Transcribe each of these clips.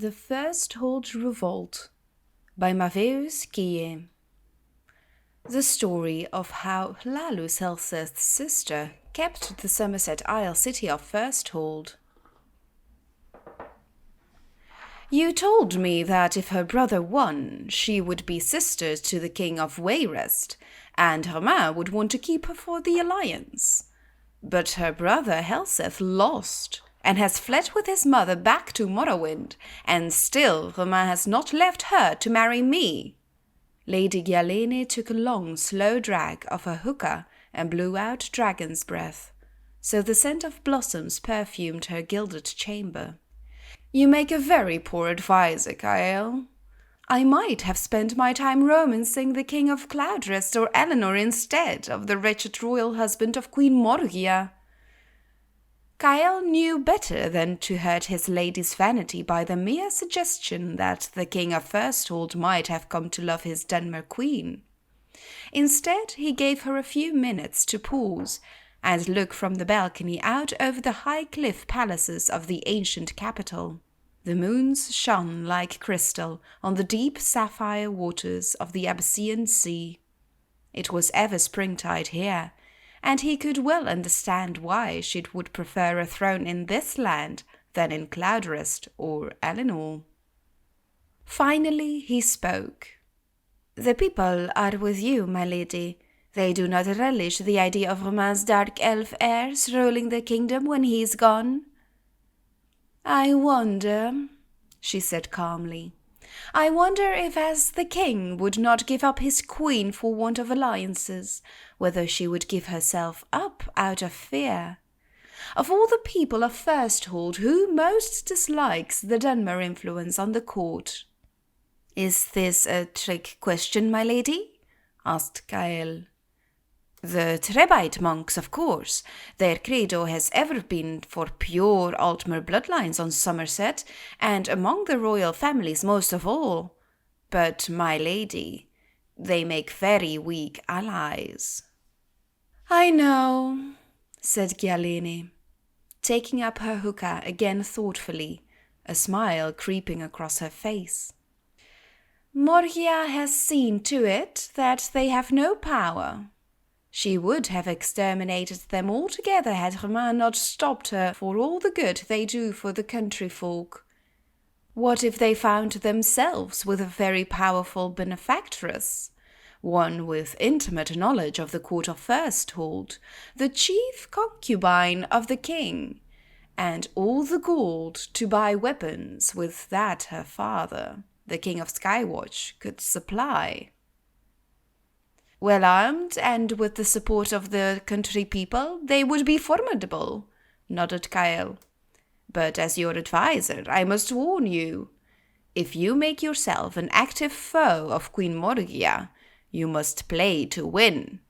The Firsthold Revolt by Maveus Kie. The story of how Hlalus Helseth's sister kept the Somerset Isle city of Firsthold. You told me that if her brother won, she would be sister to the king of Wayrest, and Reman would want to keep her for the alliance. But her brother Helseth lost, and has fled with his mother back to Morrowind, and still Reman has not left her to marry me. Lady Gyalene took a long, slow drag of her hookah and blew out dragon's breath, so the scent of blossoms perfumed her gilded chamber. You make a very poor adviser, Kael. I might have spent my time romancing the King of Cloudrest or Eleanor instead of the wretched royal husband of Queen Morgia. Kael knew better than to hurt his lady's vanity by the mere suggestion that the King of Firsthold might have come to love his Dunmer queen. Instead, he gave her a few minutes to pause and look from the balcony out over the high cliff palaces of the ancient capital. The moons shone like crystal on the deep sapphire waters of the Abyssinian Sea. It was ever springtide here, and he could well understand why she would prefer a throne in this land than in Cloudrest or Eleanor. Finally he spoke. The people are with you, my lady. They do not relish the idea of Reman's dark elf heirs ruling the kingdom when he is gone. I wonder, she said calmly, I wonder if as the king would not give up his queen for want of alliances, whether she would give herself up out of fear. Of all the people of Firsthold, who most dislikes the Dunmer influence on the court? Is this a trick question, my lady? Asked Kael. The Trebite monks, of course. Their credo has ever been for pure Altmer bloodlines on Somerset, and among the royal families most of all. But, my lady, they make very weak allies. I know, said Gyalene, taking up her hookah again thoughtfully, a smile creeping across her face. Morgia has seen to it that they have no power. She would have exterminated them altogether had Reman not stopped her for all the good they do for the country folk. What if they found themselves with a very powerful benefactress, one with intimate knowledge of the court of Firsthold, the chief concubine of the king, and all the gold to buy weapons with that her father, the king of Skywatch, could supply? Well armed, and with the support of the country people, they would be formidable, nodded Kael. But as your adviser, I must warn you. If you make yourself an active foe of Queen Morgia, you must play to win.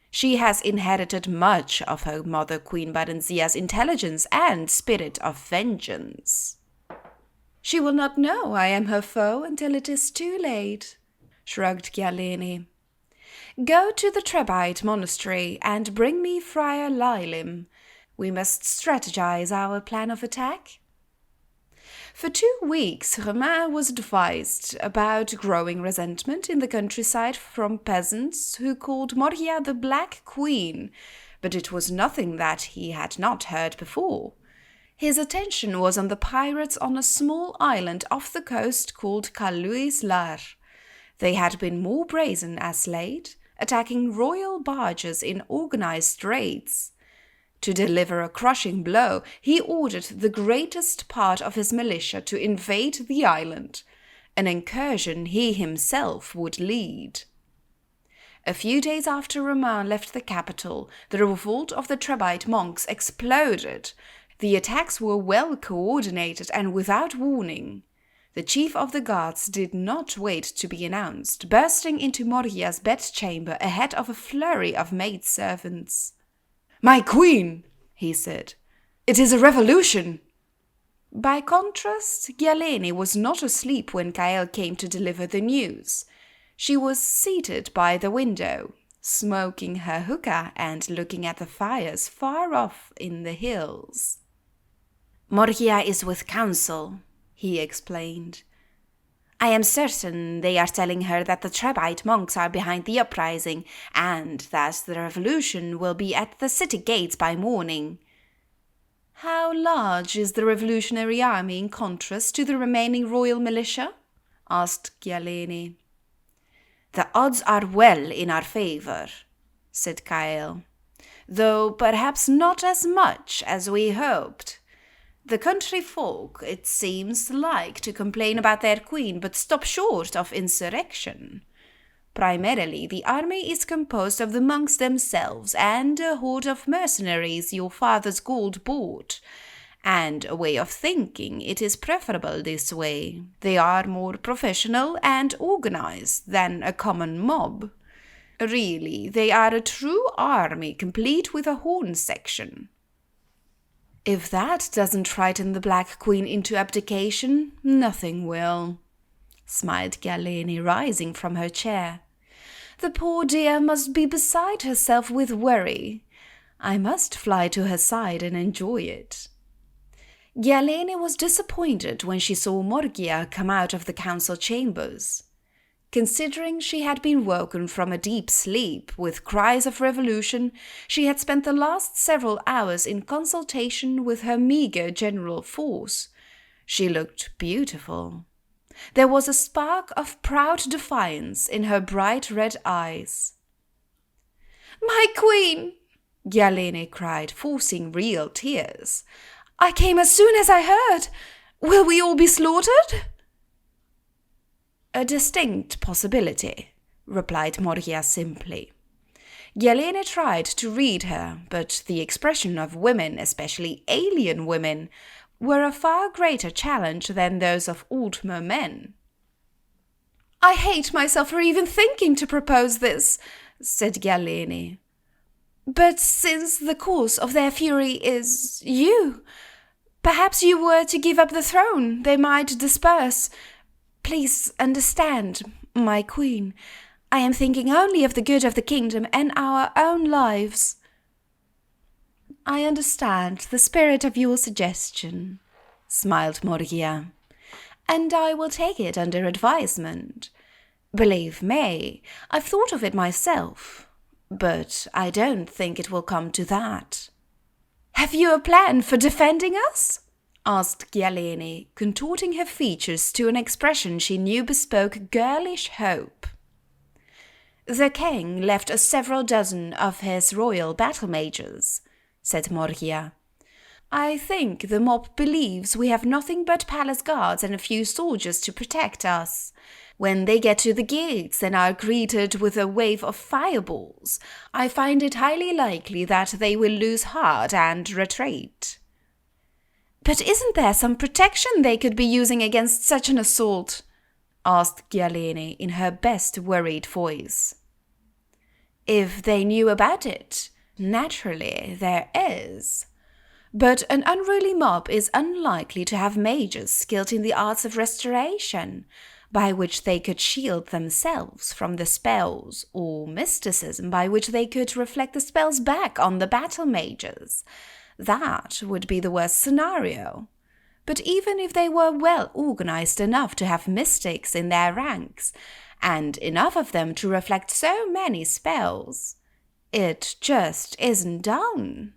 She has inherited much of her mother Queen Barenzia's intelligence and spirit of vengeance. She will not know I am her foe until it is too late, shrugged Gyalene. Go to the Trebite monastery and bring me Friar Lilim. We must strategize our plan of attack. For 2 weeks, Reman was advised about growing resentment in the countryside from peasants who called Morgia the Black Queen, but it was nothing that he had not heard before. His attention was on the pirates on a small island off the coast called Caluis Lar. They had been more brazen as late, attacking royal barges in organized raids. To deliver a crushing blow, he ordered the greatest part of his militia to invade the island, an incursion he himself would lead. A few days after Reman left the capital, the revolt of the Trebite monks exploded. The attacks were well coordinated and without warning. The chief of the guards did not wait to be announced, bursting into Morgia's bedchamber ahead of a flurry of maidservants. "My queen," he said, "it is a revolution." By contrast, Gyalene was not asleep when Kael came to deliver the news. She was seated by the window, smoking her hookah and looking at the fires far off in the hills. "Morgia is with council," he explained. I am certain they are telling her that the Trebite monks are behind the uprising, and that the revolution will be at the city gates by morning. How large is the revolutionary army in contrast to the remaining royal militia? Asked Gyalene. The odds are well in our favour, said Kael, though perhaps not as much as we hoped. The country folk, it seems, like to complain about their queen, but stop short of insurrection. Primarily, the army is composed of the monks themselves and a horde of mercenaries your father's gold bought. And a way of thinking, it is preferable this way. They are more professional and organized than a common mob. Really, they are a true army, complete with a horn section. If that doesn't frighten the Black Queen into abdication, nothing will, smiled Gyalene, rising from her chair. The poor dear must be beside herself with worry. I must fly to her side and enjoy it. Gyalene was disappointed when she saw Morgia come out of the council chambers. Considering she had been woken from a deep sleep with cries of revolution, she had spent the last several hours in consultation with her meagre general force. She looked beautiful. There was a spark of proud defiance in her bright red eyes. "My queen!" Gyalene cried, forcing real tears. "I came as soon as I heard. Will we all be slaughtered?" "A distinct possibility," replied Morgia simply. Gyalene tried to read her, but the expression of women, especially alien women, were a far greater challenge than those of Altmer men. "I hate myself for even thinking to propose this," said Gyalene. "But since the cause of their fury is you, perhaps you were to give up the throne, they might disperse. Please understand, my queen, I am thinking only of the good of the kingdom and our own lives." "I understand the spirit of your suggestion," smiled Morgia, "and I will take it under advisement. Believe me, I've thought of it myself, but I don't think it will come to that." "Have you a plan for defending us?" asked Gyalene, contorting her features to an expression she knew bespoke girlish hope. "The king left us several dozen of his royal battle mages," said Morgia. "I think the mob believes we have nothing but palace guards and a few soldiers to protect us. When they get to the gates and are greeted with a wave of fireballs, I find it highly likely that they will lose heart and retreat." "But isn't there some protection they could be using against such an assault?" asked Gyalene in her best worried voice. "If they knew about it, naturally there is. But an unruly mob is unlikely to have mages skilled in the arts of restoration, by which they could shield themselves from the spells, or mysticism by which they could reflect the spells back on the battle mages. That would be the worst scenario. But even if they were well organized enough to have mystics in their ranks, and enough of them to reflect so many spells, it just isn't done.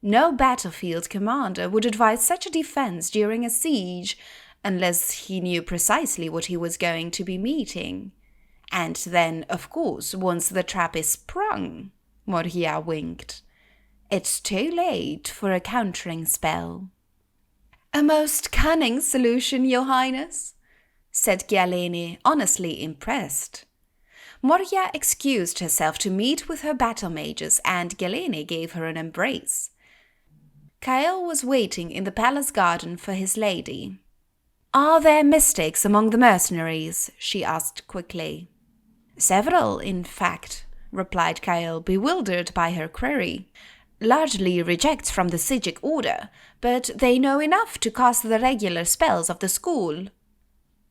No battlefield commander would advise such a defense during a siege, unless he knew precisely what he was going to be meeting. And then, of course, once the trap is sprung," Morgia winked, "it's too late for a countering spell." "A most cunning solution, Your Highness," said Gyalene, honestly impressed. Morgia excused herself to meet with her battle mages, and Gyalene gave her an embrace. Kael was waiting in the palace garden for his lady. "Are there mystics among the mercenaries?" she asked quickly. "Several, in fact," replied Kael, bewildered by her query. "Largely rejects from the Sijic order, but they know enough to cast the regular spells of the school."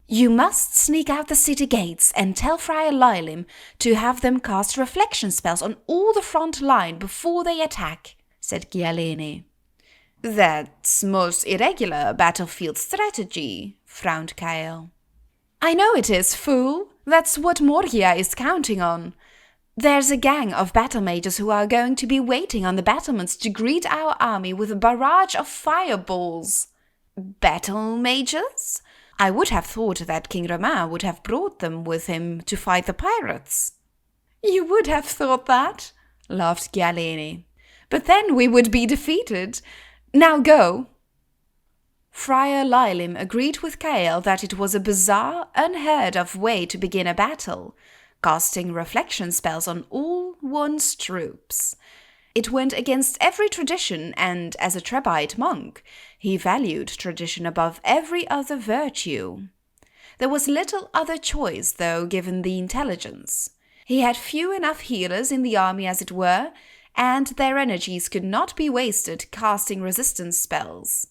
"You must sneak out the city gates and tell Friar Lilim to have them cast reflection spells on all the front line before they attack," said Gyalene. That's most irregular battlefield strategy, frowned Kyle. I know it is, fool. That's what Moria is counting on. There's a gang of battle mages who are going to be waiting on the battlements to greet our army with a barrage of fireballs. Battle mages? I would have thought that King Reman would have brought them with him to fight the pirates. You would have thought that, laughed Galene. But then we would be defeated. Now go. Friar Lilim agreed with Kael that it was a bizarre, unheard-of way to begin a battle, casting reflection spells on all one's troops. It went against every tradition, and as a Trebite monk, he valued tradition above every other virtue. There was little other choice, though, given the intelligence. He had few enough healers in the army as it were, and their energies could not be wasted casting resistance spells.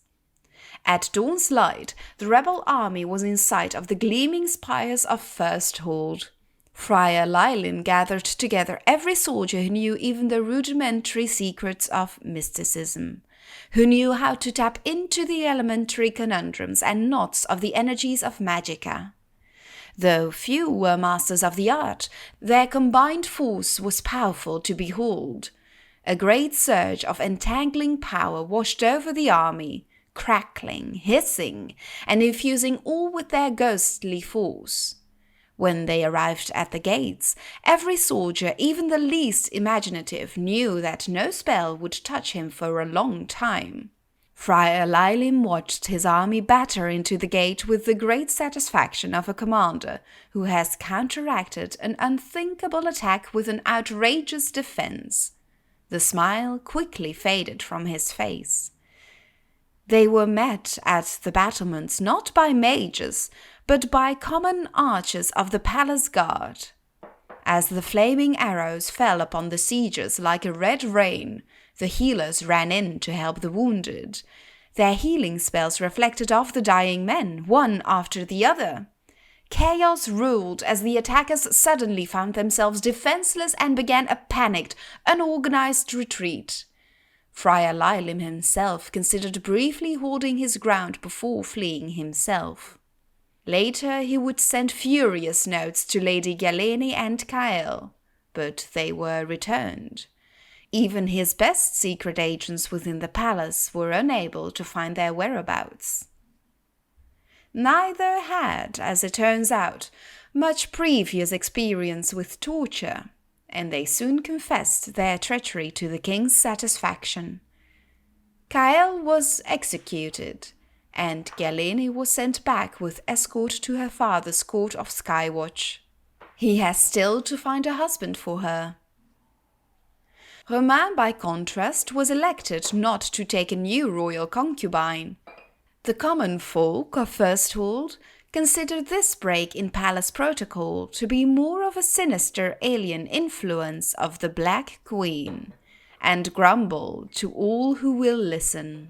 At dawn's light, the rebel army was in sight of the gleaming spires of Firsthold. Friar Lylin gathered together every soldier who knew even the rudimentary secrets of mysticism, who knew how to tap into the elementary conundrums and knots of the energies of magicka. Though few were masters of the art, their combined force was powerful to behold. A great surge of entangling power washed over the army, crackling, hissing, and infusing all with their ghostly force. When they arrived at the gates, every soldier, even the least imaginative, knew that no spell would touch him for a long time. Friar Lilim watched his army batter into the gate with the great satisfaction of a commander who has counteracted an unthinkable attack with an outrageous defense. The smile quickly faded from his face. They were met at the battlements not by mages, but by common archers of the palace guard. As the flaming arrows fell upon the siegers like a red rain, the healers ran in to help the wounded. Their healing spells reflected off the dying men, one after the other. Chaos ruled as the attackers suddenly found themselves defenseless and began a panicked, unorganized retreat. Friar Lilim himself considered briefly holding his ground before fleeing himself. Later he would send furious notes to Lady Galene and Kael, but they were returned. Even his best secret agents within the palace were unable to find their whereabouts. Neither had, as it turns out, much previous experience with torture, and they soon confessed their treachery to the king's satisfaction. Kael was executed, and Galene was sent back with escort to her father's court of Skywatch. He has still to find a husband for her. Reman, by contrast, was elected not to take a new royal concubine. The common folk of Firsthold considered this break in palace protocol to be more of a sinister alien influence of the Black Queen, and grumble to all who will listen.